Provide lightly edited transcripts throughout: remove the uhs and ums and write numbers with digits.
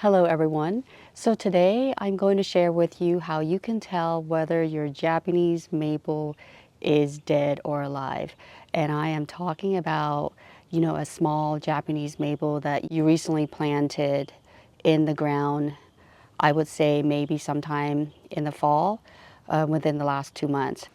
Hello everyone. So today I'm going to share with you how you can tell whether your Japanese maple is dead or alive. And I am talking about, a small Japanese maple that you recently planted in the ground. I would say maybe sometime in the fall, within the last 2 months.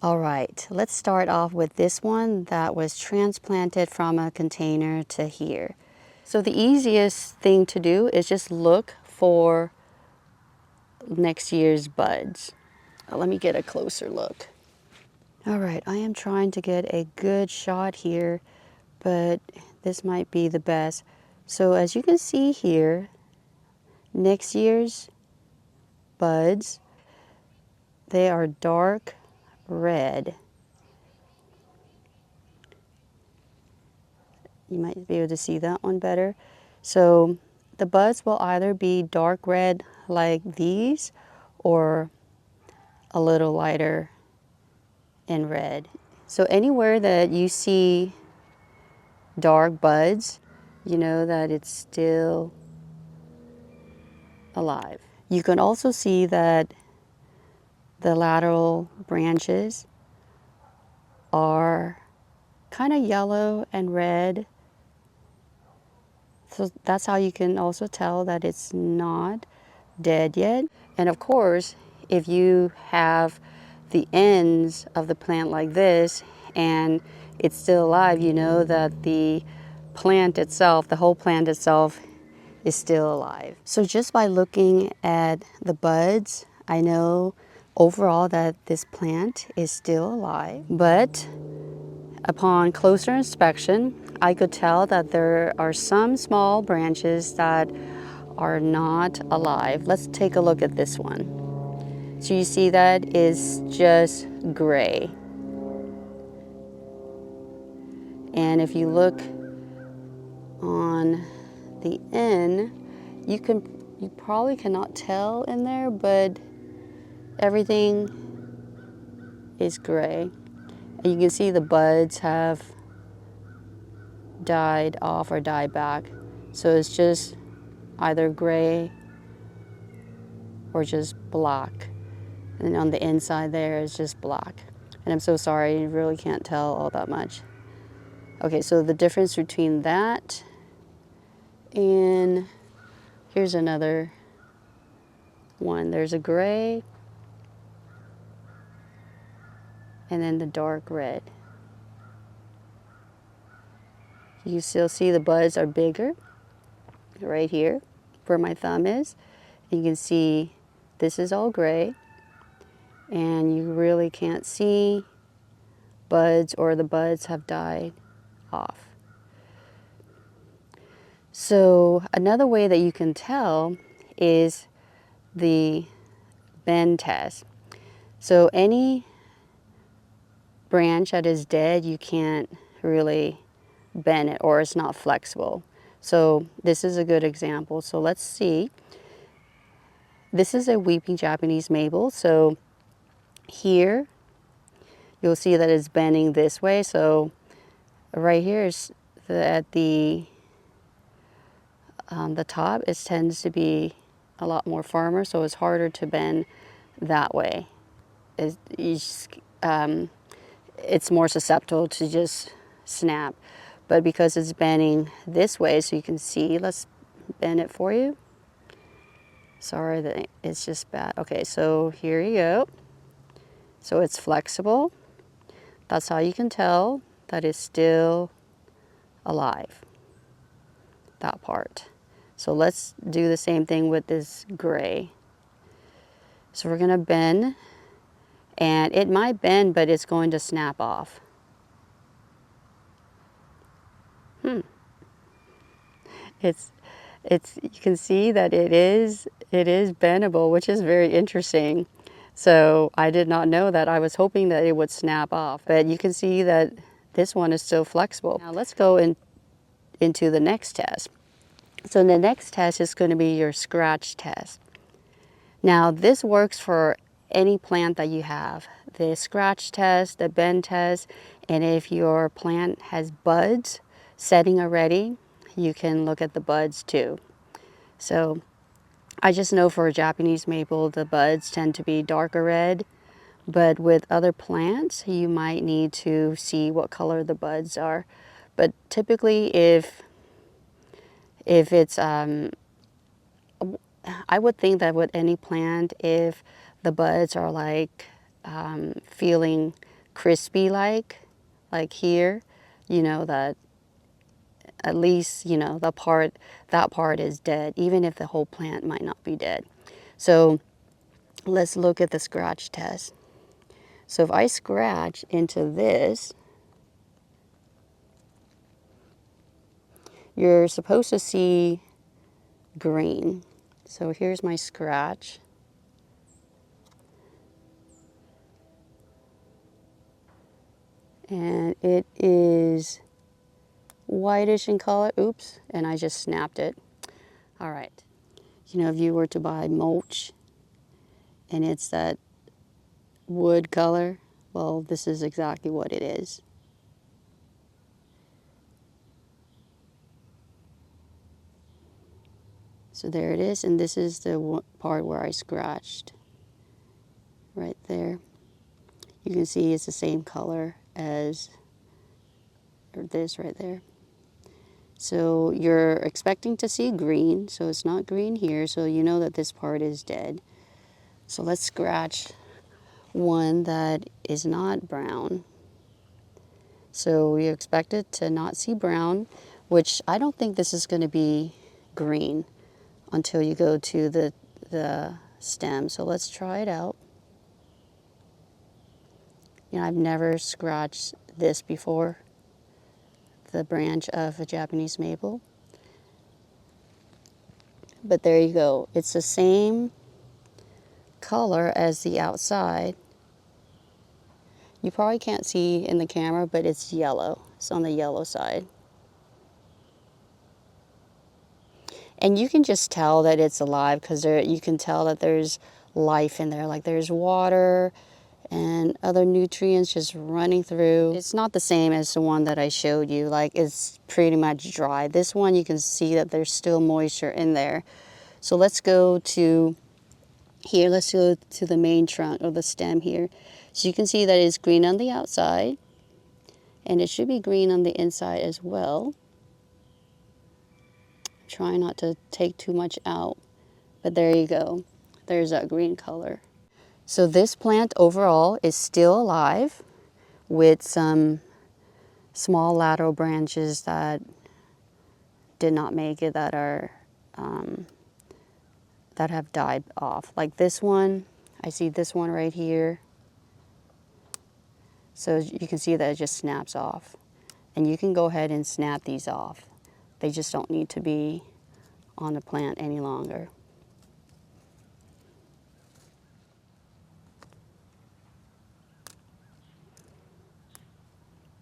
All right, let's start off with this one that was transplanted from a container to here. So the easiest thing to do is just look for next year's buds. Let me get a closer look. All right, I am trying to get a good shot here, but this might be the best. So as you can see here, next year's buds, they are dark red. You might be able to see that one better. So the buds will either be dark red like these or a little lighter in red. So anywhere that you see dark buds, you know that it's still alive. You can also see that the lateral branches are kind of yellow and red. So that's how you can also tell that it's not dead yet. And of course, if you have the ends of the plant like this and it's still alive, you know that the plant itself, the whole plant itself, is still alive. So just by looking at the buds, I know overall that this plant is still alive. But upon closer inspection, I could tell that there are some small branches that are not alive. Let's take a look at this one. So you see that is just gray. And if you look on the end, you probably cannot tell in there, but everything is gray. And you can see the buds have died off or died back. So it's just either gray or just black. And on the inside there is just black. And I'm so sorry, you really can't tell all that much. Okay, so the difference between that and here's another one. There's a gray and then the dark red. You still see the buds are bigger right here where my thumb is. You can see this is all gray and you really can't see buds or the buds have died off. So another way that you can tell is the bend test. So any branch that is dead, you can't really bend it or it's not flexible. So this is a good example. So let's see. This is a weeping Japanese maple. So here you'll see that it's bending this way. So right here is at the top, it tends to be a lot more firmer, so it's harder to bend that way. It's more susceptible to just snap. But because it's bending this way, so you can see, let's bend it for you. Sorry that it's just bad. Okay, so here you go. So it's flexible. That's how you can tell that it's still alive, that part. So let's do the same thing with this gray. So we're gonna bend, and it might bend, but it's going to snap off. You can see that it is bendable, which is very interesting. So I did not know that. I was hoping that it would snap off, but you can see that this one is still flexible. Now let's go into the next test. So the next test is going to be your scratch test. Now this works for any plant that you have. The scratch test, the bend test, and if your plant has buds setting already, you can look at the buds too. So I just know for a Japanese maple, the buds tend to be darker red, but with other plants, you might need to see what color the buds are. But typically, if it's, I would think that with any plant, if the buds are like feeling crispy like here, you know that at least, you know, that part is dead, even if the whole plant might not be dead. So let's look at the scratch test. So if I scratch into this, you're supposed to see green. So here's my scratch. And it is whitish in color. Oops, and I just snapped it. All right. You know, if you were to buy mulch and it's that wood color, well, this is exactly what it is. So there it is, and this is the part where I scratched right there. You can see it's the same color as this right there. So you're expecting to see green, so it's not green here, so you know that this part is dead. So let's scratch one that is not brown. So you expect it to not see brown, which I don't think this is going to be green until you go to the stem. So let's try it out. You know, I've never scratched this before, the branch of a Japanese maple. But there you go. It's the same color as the outside. You probably can't see in the camera, but it's yellow. It's on the yellow side. And you can just tell that it's alive because you can tell that there's life in there. Like there's water and other nutrients just running through. It's not the same as the one that I showed you. Like it's pretty much dry. This one you can see that there's still moisture in there. So let's go to here. Let's go to the main trunk or the stem here. So you can see that it's green on the outside and it should be green on the inside as well. Try not to take too much out, but there you go. There's that green color. So this plant overall is still alive with some small lateral branches that did not make it, that are that have died off. Like this one, I see this one right here. So you can see that it just snaps off. And you can go ahead and snap these off. They just don't need to be on the plant any longer.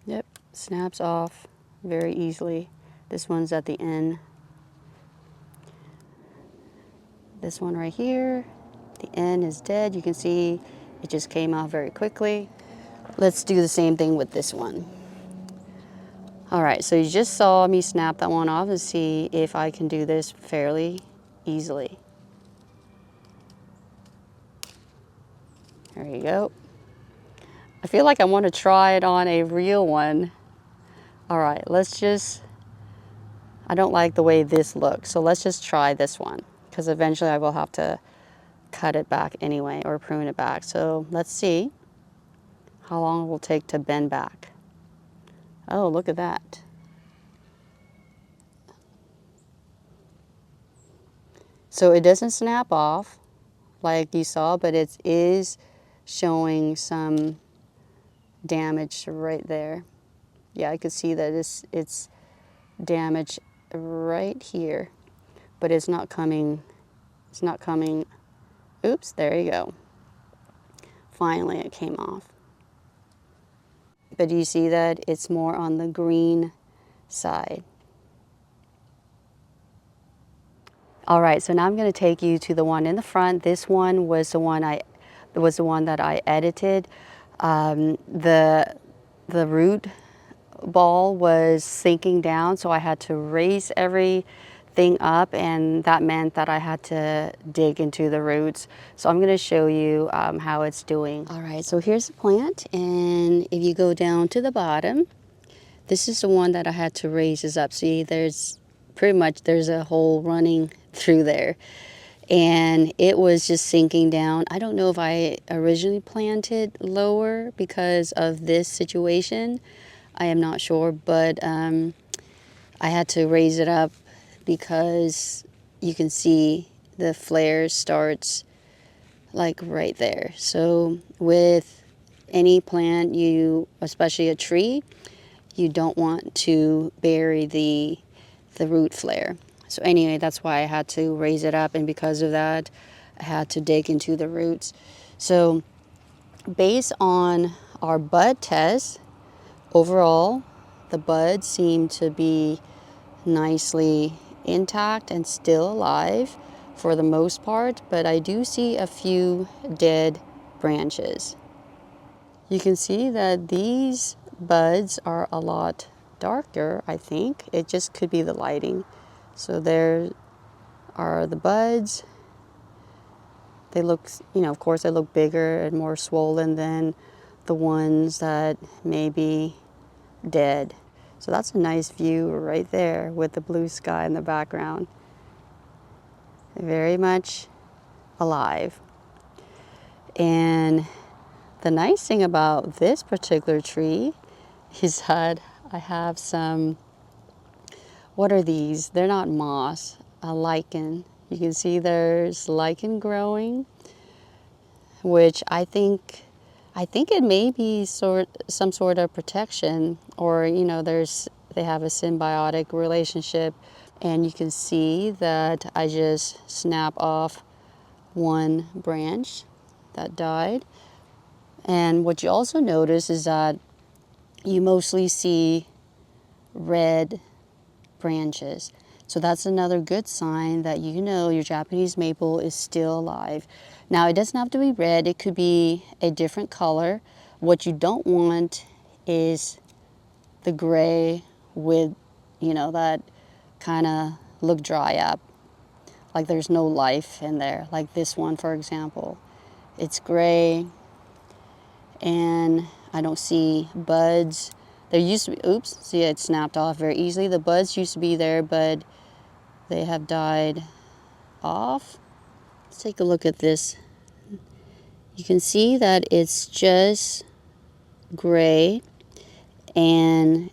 Yep, snaps off very easily. This one's at the end. This one right here, the end is dead. You can see it just came off very quickly. Let's do the same thing with this one. All right, so you just saw me snap that one off and see if I can do this fairly easily. There you go. I feel like I want to try it on a real one. All right, I don't like the way this looks, so let's just try this one because eventually I will have to cut it back anyway or prune it back. So let's see how long it will take to bend back. Oh, look at that. So it doesn't snap off like you saw, but it is showing some damage right there. Yeah, I could see that it's damaged right here, but it's not coming. Oops, there you go. Finally, it came off. But do you see that it's more on the green side? All right, so now I'm going to take you to the one in the front. This one was the one that I edited. The root ball was sinking down, so I had to raise everything thing up, and that meant that I had to dig into the roots. So I'm going to show you how it's doing. All right, so here's the plant, and if you go down to the bottom, this is the one that I had to raise this up. See, there's a hole running through there, and it was just sinking down. I don't know if I originally planted lower because of this situation. I am not sure, but I had to raise it up because you can see the flare starts like right there. So with any plant, especially a tree, you don't want to bury the root flare. So anyway, that's why I had to raise it up, and because of that, I had to dig into the roots. So based on our bud test, overall, the buds seem to be nicely intact and still alive for the most part, but I do see a few dead branches. You can see that these buds are a lot darker, I think. It just could be the lighting. So there are the buds. They look, of course, they look bigger and more swollen than the ones that may be dead. So that's a nice view right there with the blue sky in the background. Very much alive. And the nice thing about this particular tree is that I have some, what are these? They're not moss, a lichen. You can see there's lichen growing, which I think it may be some sort of protection, or they have a symbiotic relationship. And you can see that I just snap off one branch that died. And what you also notice is that you mostly see red branches. So that's another good sign that your Japanese maple is still alive. Now, it doesn't have to be red. It could be a different color. What you don't want is the gray with, that kind of look dry up, like there's no life in there. Like this one, for example. It's gray, and I don't see buds. There used to be, oops, see, it snapped off very easily. The buds used to be there, but they have died off. Let's take a look at this. You can see that it's just gray, and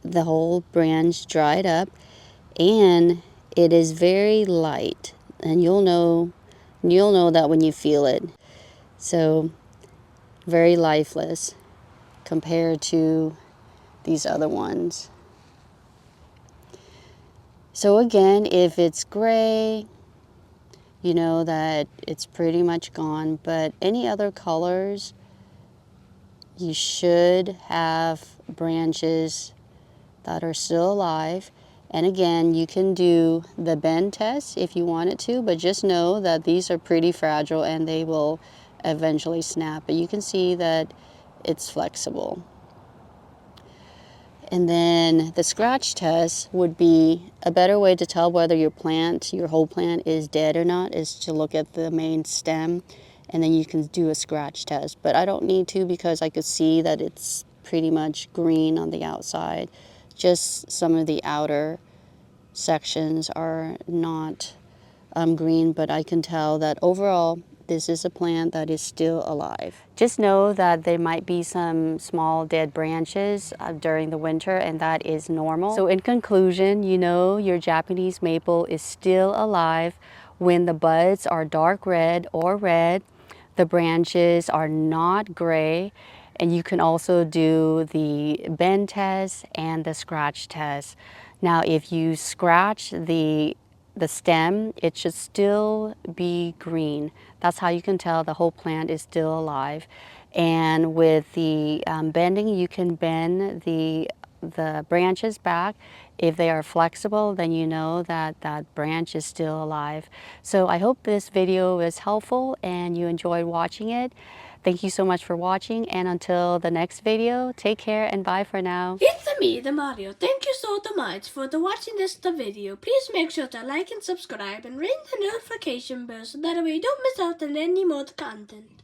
the whole branch dried up, and it is very light, and you'll know that when you feel it. So very lifeless compared to these other ones. So again, if it's gray, you know that it's pretty much gone, but any other colors, you should have branches that are still alive. And again, you can do the bend test if you wanted to, but just know that these are pretty fragile and they will eventually snap. But you can see that it's flexible. And then the scratch test would be a better way to tell whether your whole plant is dead or not, is to look at the main stem, and then you can do a scratch test. But I don't need to, because I could see that it's pretty much green on the outside. Just some of the outer sections are not green, but I can tell that overall this is a plant that is still alive. Just know that there might be some small dead branches during the winter, and that is normal. So in conclusion, your Japanese maple is still alive when the buds are dark red or red, the branches are not gray, and you can also do the bend test and the scratch test. Now, if you scratch the stem, it should still be green. That's how you can tell the whole plant is still alive. And with the bending, you can bend the branches back, If they are flexible, then you know that that branch is still alive. So I hope this video was helpful and you enjoyed watching it. Thank you so much for watching, and until the next video, take care and bye for now. It's me, the Mario. Thank you so much for watching this video. Please make sure to like and subscribe and ring the notification bell so that way you don't miss out on any more content.